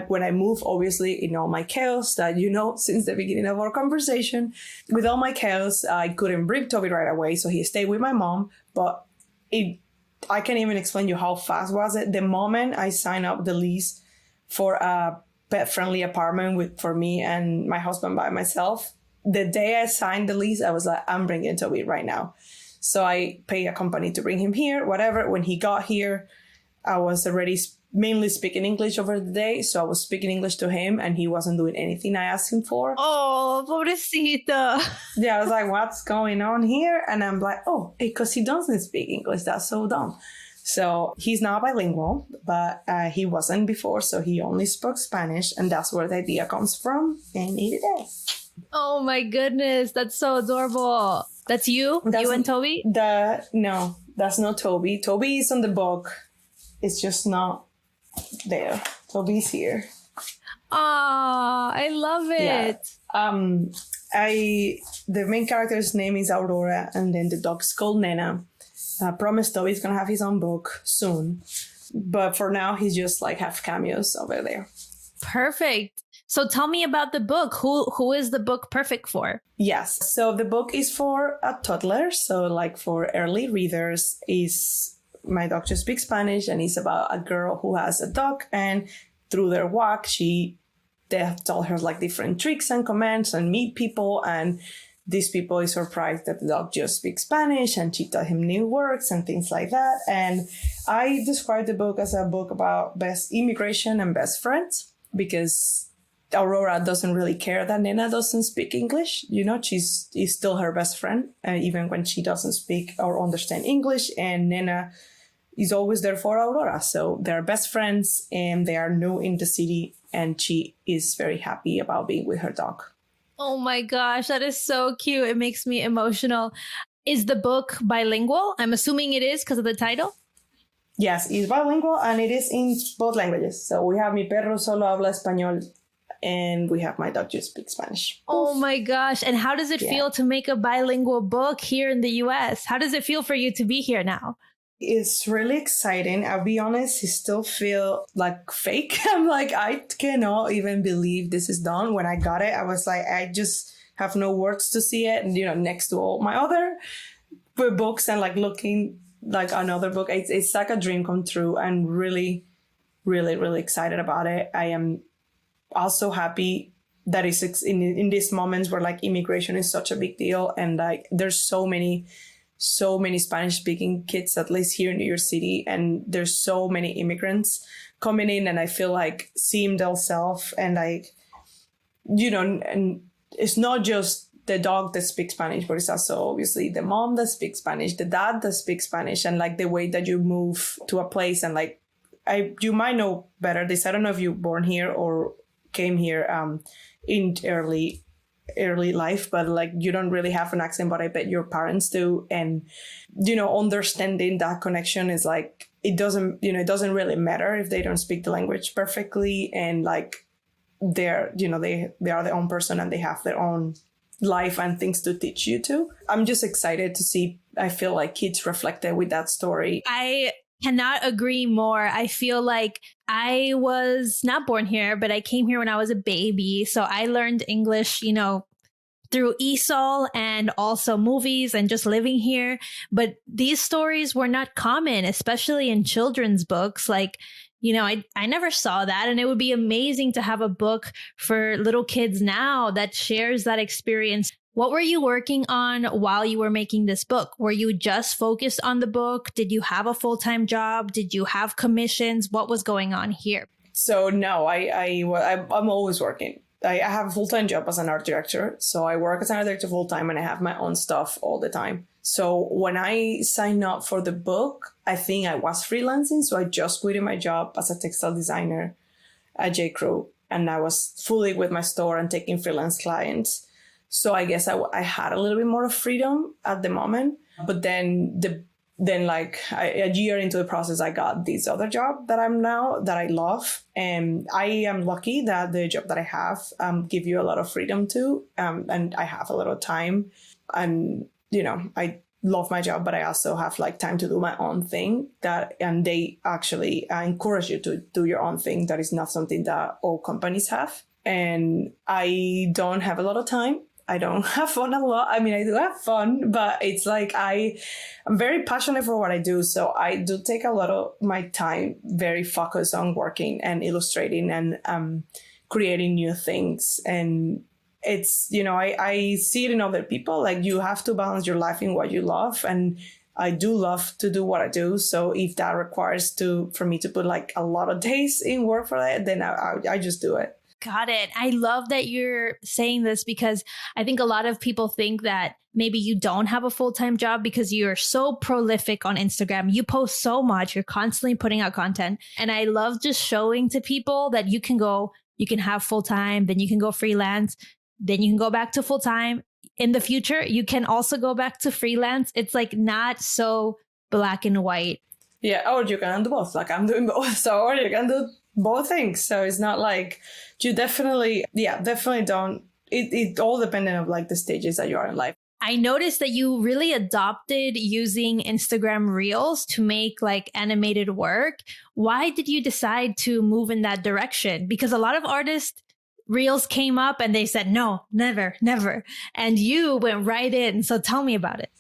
When I moved, obviously, in all my chaos that since the beginning of our conversation, with all my chaos, I couldn't bring Toby right away, so he stayed with my mom. But I can't even explain you how fast was it. The moment I signed up the lease for a pet-friendly apartment for me and my husband by myself, the day I signed the lease, I was like, I'm bringing Toby right now. So I paid a company to bring him here, whatever. When he got here, I was already mainly speaking English over the day. So I was speaking English to him and he wasn't doing anything I asked him for. Oh, pobrecito. Yeah, I was like, what's going on here? And I'm like, oh, because he doesn't speak English. That's so dumb. So he's now bilingual, but he wasn't before. So he only spoke Spanish. And that's where the idea comes from. And here it is. Oh my goodness. That's so adorable. That's you? You and Toby? No, that's not Toby. Toby is on the book. It's just not there. Toby's here. Ah, I love it. Yeah. The main character's name is Aurora, and then the dog's called Nena. I promise Toby's gonna have his own book soon, but for now he's just like have cameos over there. Perfect. So tell me about the book. Who is the book perfect for? Yes. So the book is for a toddler, so like for early readers. Is My Dog Just Speaks Spanish, and it's about a girl who has a dog, and through their walk, they tell her like different tricks and commands and meet people, and these people is surprised that the dog just speaks Spanish, and she taught him new words and things like that. And I describe the book as a book about best immigration and best friends, because Aurora doesn't really care that Nena doesn't speak English. You know, is still her best friend, even when she doesn't speak or understand English. And Nena is always there for Aurora. So they're best friends, and they are new in the city, and she is very happy about being with her dog. Oh my gosh, that is so cute. It makes me emotional. Is the book bilingual? I'm assuming it is because of the title. Yes, it's bilingual, and it is in both languages. So we have Mi Perro Solo Habla Español, and we have My Dog Just Speaks Spanish. Oh my gosh. And how does it feel to make a bilingual book here in the US? How does it feel for you to be here now? It's really exciting. I'll be honest, it still feel like fake. I'm like, I cannot even believe this is done. When I got it, I was like, I just have no words to see it. And, next to all my other books and like looking like another book, it's like a dream come true. I'm really, really, really excited about it. I am also happy that it's in these moments where like immigration is such a big deal, and like there's so many Spanish speaking kids, at least here in New York City, and there's so many immigrants coming in, and I feel like seeing themselves, and like, and it's not just the dog that speaks Spanish, but it's also obviously the mom that speaks Spanish, the dad that speaks Spanish, and like the way that you move to a place, and like you might know better this. I don't know if you were born here or came here in early life, but like you don't really have an accent, but I bet your parents do. And understanding that connection is like, it doesn't really matter if they don't speak the language perfectly, and like they're they are their own person, and they have their own life and things to teach you too. I'm just excited to see, I feel like, kids reflected with that story. I cannot agree more. I feel like I was not born here, but I came here when I was a baby. So I learned English, through ESOL and also movies and just living here. But these stories were not common, especially in children's books. Like, I never saw that. And it would be amazing to have a book for little kids now that shares that experience. What were you working on while you were making this book? Were you just focused on the book? Did you have a full-time job? Did you have commissions? What was going on here? So no, I'm always working. I have a full-time job as an art director. So I work as an art director full-time, and I have my own stuff all the time. So when I signed up for the book, I think I was freelancing. So I just quit my job as a textile designer at J. Crew, and I was fully with my store and taking freelance clients. So I guess I had a little bit more of freedom at the moment. But then a year into the process, I got this other job that I love. And I am lucky that the job that I have give you a lot of freedom too. And I have a lot of time. And, I love my job, but I also have like time to do my own thing, and they actually encourage you to do your own thing. That is not something that all companies have. And I don't have a lot of time. I don't have fun a lot. I mean, I do have fun, but it's like I'm very passionate for what I do. So I do take a lot of my time very focused on working and illustrating and creating new things. And it's, I see it in other people. Like, you have to balance your life in what you love. And I do love to do what I do. So if that requires for me to put like a lot of days in work for that, then I just do it. Got it. I love that you're saying this because I think a lot of people think that maybe you don't have a full-time job because you're so prolific on Instagram. You post so much, you're constantly putting out content. And I love just showing to people that you can have full-time, then you can go freelance, then you can go back to full-time. In the future, you can also go back to freelance. It's like not so black and white. Yeah, or you can do both. Like I'm doing both. So, or you can do both things. So it's not like you definitely don't. It all dependent of like the stages that you are in life. I noticed that you really adopted using Instagram Reels to make like animated work. Why did you decide to move in that direction? Because a lot of artists, Reels came up and they said, no, never, never. And you went right in. So tell me about it.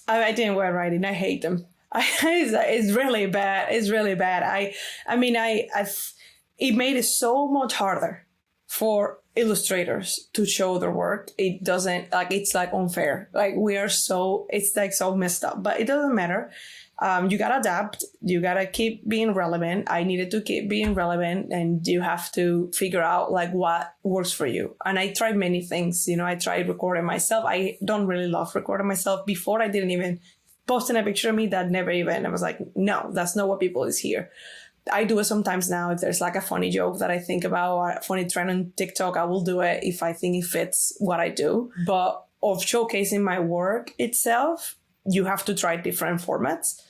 I didn't went right in. I hate them. It's really bad. It's really bad. It made it so much harder for illustrators to show their work. It doesn't like, it's like unfair. Like it's like so messed up, but it doesn't matter. You gotta adapt. You gotta keep being relevant. I needed to keep being relevant, and you have to figure out like what works for you. And I tried many things. I tried recording myself. I don't really love recording myself. Before, I didn't even posting a picture of me that never even, I was like, no, that's not what people is here. I do it sometimes now. If there's like a funny joke that I think about or a funny trend on TikTok, I will do it if I think it fits what I do. But of showcasing my work itself, you have to try different formats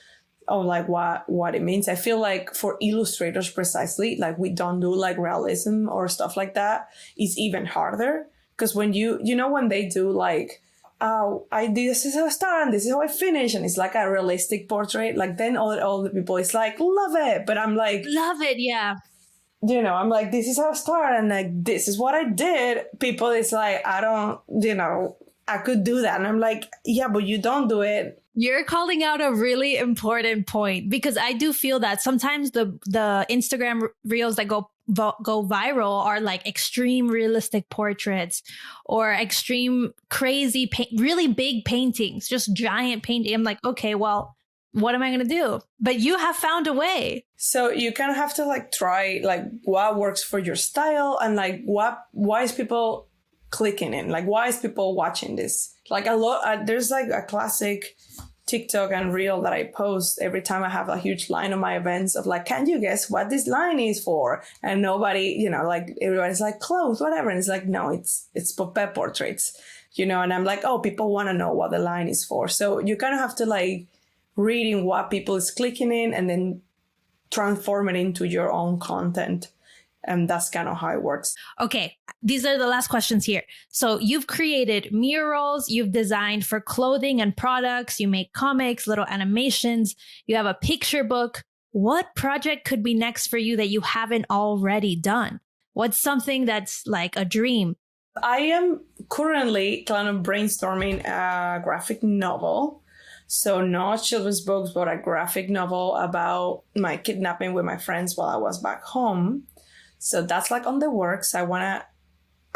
of like what it means. I feel like for illustrators precisely, like we don't do like realism or stuff like that. It's even harder because when when they do like, this is how I start and this is how I finish, and it's like a realistic portrait, like then all the people is like, love it. But I'm like, love it, yeah. I'm like, this is how I start and like this is what I did. People is like, I don't, I could do that. And I'm like, yeah, but you don't do it. You're calling out a really important point, because I do feel that sometimes the Instagram reels that go viral are like extreme realistic portraits or extreme crazy really big paintings, just giant painting. I'm like, okay, well, what am I going to do? But you have found a way. So you kind of have to like try like what works for your style and like why is people clicking in? Like, why is people watching this? Like there's like a classic TikTok and reel that I post every time I have a huge line on my events of like, can you guess what this line is for? And nobody, like everybody's like, clothes, whatever. And it's like, no, it's pet portraits, and I'm like, oh, people want to know what the line is for. So you kind of have to like reading what people is clicking in and then transform it into your own content. And that's kind of how it works. Okay, these are the last questions here. So you've created murals, you've designed for clothing and products, you make comics, little animations, you have a picture book. What project could be next for you that you haven't already done? What's something that's like a dream? I am currently kind of brainstorming a graphic novel. So not children's books, but a graphic novel about my kidnapping with my friends while I was back home. So that's like on the works. I want to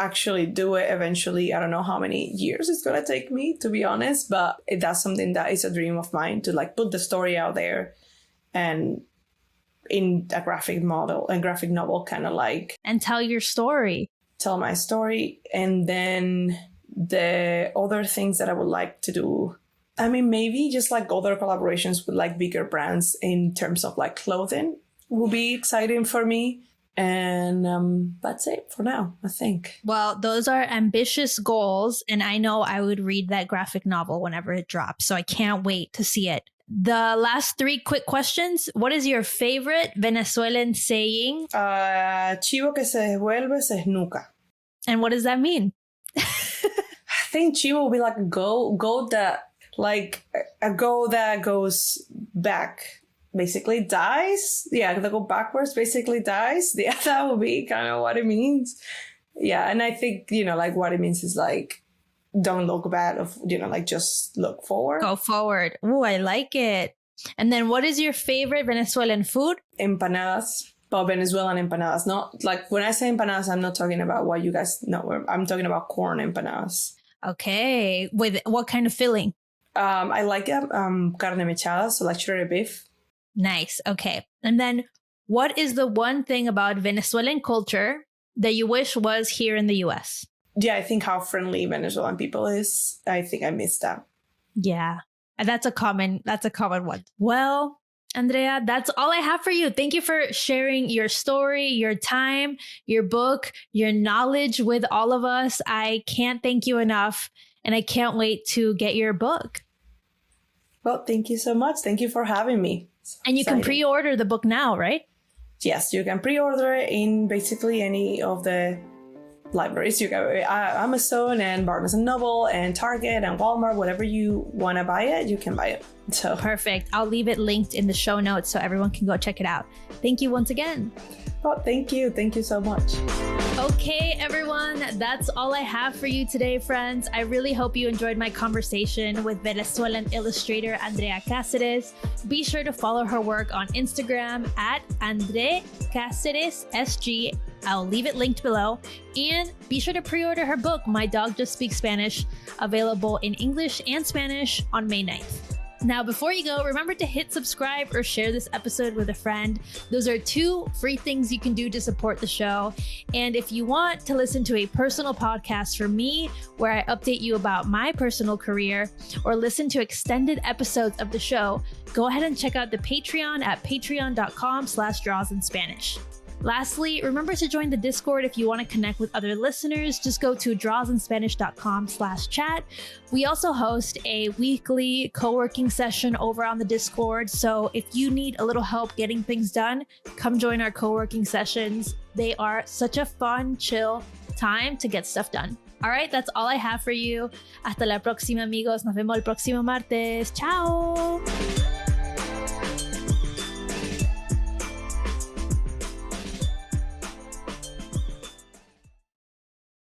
actually do it eventually. I don't know how many years it's going to take me, to be honest, but that's something that is a dream of mine, to like put the story out there and in a graphic novel kind of like. And tell your story. Tell my story. And then the other things that I would like to do, I mean, maybe just like other collaborations with like bigger brands in terms of like clothing will be exciting for me. And that's it for now, I think. Well, those are ambitious goals. And I know I would read that graphic novel whenever it drops. So I can't wait to see it. The last 3 quick questions. What is your favorite Venezuelan saying? Chivo que se devuelve se esnuca. And what does that mean? I think chivo will be like a goat that, like a goat that goes back. Basically dies. Yeah, they go backwards, basically dies. Yeah, that would be kind of what it means. Yeah, and I think, like what it means is like, don't look bad, like just look forward. Go forward. Oh, I like it. And then what is your favorite Venezuelan food? Empanadas. But Venezuelan empanadas. Not like when I say empanadas, I'm not talking about what you guys know. I'm talking about corn empanadas. Okay. With what kind of filling? I like carne mechada, so like shredded beef. Nice. Okay. And then what is the one thing about Venezuelan culture that you wish was here in the US? Yeah, I think how friendly Venezuelan people is. I think I missed that. Yeah. That's a common one. Well, Andrea, that's all I have for you. Thank you for sharing your story, your time, your book, your knowledge with all of us. I can't thank you enough, and I can't wait to get your book. Well, thank you so much. Thank you for having me. And you can pre-order the book now, right? Yes, you can pre-order it in basically any of the libraries. You can Amazon and Barnes and Noble and Target and Walmart, whatever you want to buy it, you can buy it. So perfect. I'll leave it linked in the show notes so everyone can go check it out. Thank you once again. Oh, thank you. Thank you so much. Okay, everyone, that's all I have for you today, friends. I really hope you enjoyed my conversation with Venezuelan illustrator Andrea Caceres. Be sure to follow her work on Instagram at Andre Caceres SG. I'll leave it linked below. And be sure to pre-order her book, My Dog Just Speaks Spanish, available in English and Spanish on May 9th. Now, before you go, remember to hit subscribe or share this episode with a friend. Those are 2 free things you can do to support the show. And if you want to listen to a personal podcast from me, where I update you about my personal career, or listen to extended episodes of the show, go ahead and check out the Patreon at patreon.com/drawsinspanish. Lastly, remember to join the Discord if you want to connect with other listeners. Just go to drawsinspanish.com/chat. We also host a weekly co-working session over on the Discord. So if you need a little help getting things done, come join our co-working sessions. They are such a fun, chill time to get stuff done. All right, that's all I have for you. Hasta la próxima, amigos. Nos vemos el próximo martes. Ciao.